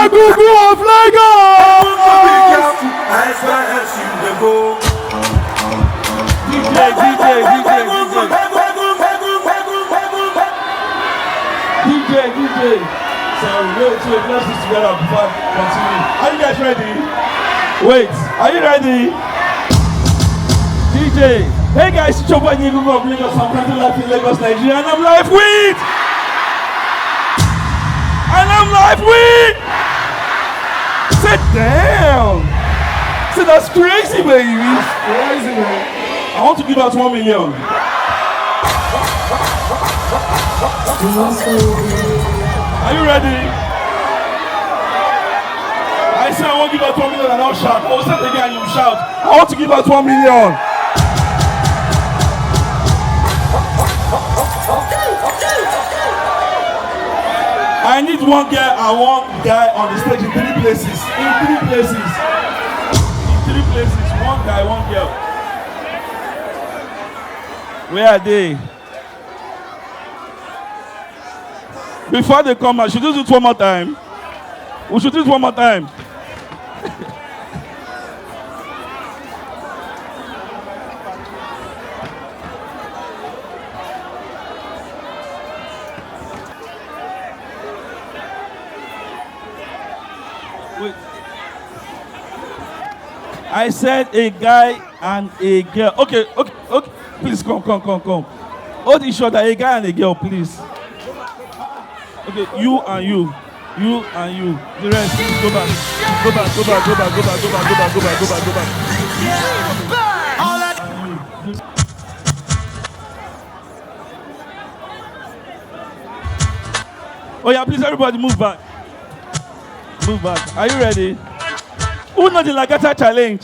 Egungun of Lagos. DJ. So wait, let's put together before I continue. Are you guys ready? Wait, are you ready? DJ. Hey guys, it's your boy Egungun of Lagos. I'm currently live in Lagos, Nigeria, and I'm live with. Sit down. See, that's crazy, baby. It's crazy, man. I want to give out 1 million. Are you ready? I said I want to give out 1 million and I'll shout. I will say it again and you shout. I want to give out 1 million. I need one girl and one guy on the stage in 3 places. One guy, one girl. Where are they? Before they come out, should we do it one more time? We should do it one more time. Wait. I said a guy and a girl. Okay. Please come. Hold each other, a guy and a girl, please. Okay, you and you. The rest, please go back. Go back. Oh yeah, please everybody move back. Are you ready? Who knows the LAGATHA challenge?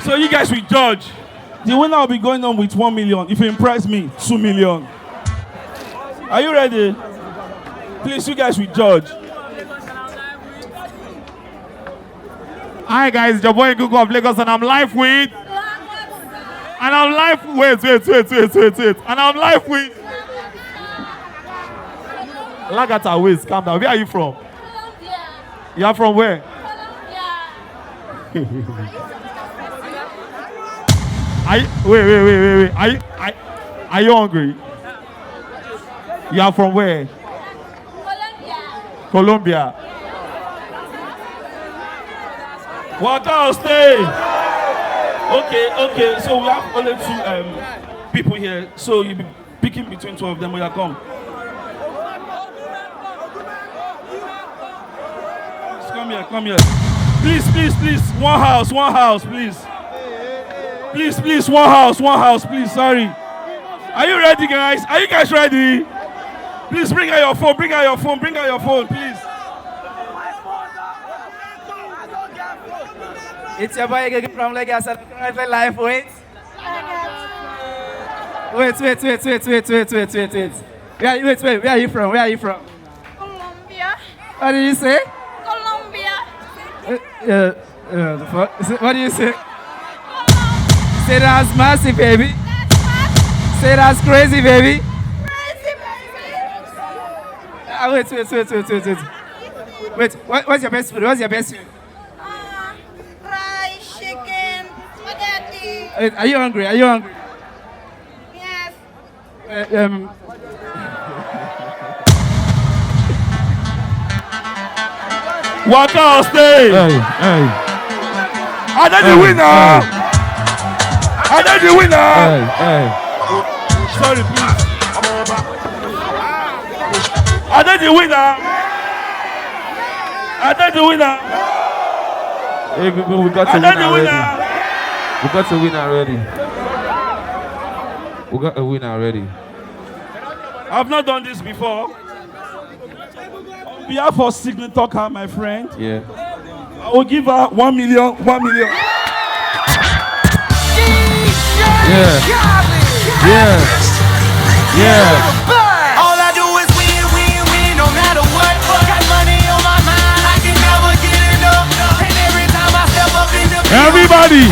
So you guys will judge. The winner will be going on with 1 million. If you impress me, 2 million. Are you ready? Please, you guys will judge. Hi guys, it's your boy Egungun of Lagos and I'm live with... And I'm live... Wait. And I'm live with... LAGATHA, wait, calm down. Where are you from? Colombia. You are from where? Colombia. Wait. Are you hungry? You are from where? Colombia. What else stay? Okay. So we have only 2 people here. So you'll be picking between 2 of them when you come. Come here. Please. One house, please. Please, one house, please. Sorry. Are you ready, guys? Are you guys ready? Please bring out your phone, please. It's your boy Egungun from Lagos and I'm currently live with... Wait. Where are you from? Colombia. What did you say? Colombia. What do you say? Say that's massive, baby. Say that's crazy, baby. Wait, what's your best food? Rice, chicken, spaghetti. Are you hungry? Yes. What else stay? Hey. I did the winner. Hey. Sorry, please. I did the winner. Hey, we got a winner already. I've not done this before. On behalf of Signal Talker, my friend, Yeah. I will give her 1 million. Yeah. All I do is win, no matter what. Got money on my mind, I can never get enough. And every time I step up in the Everybody.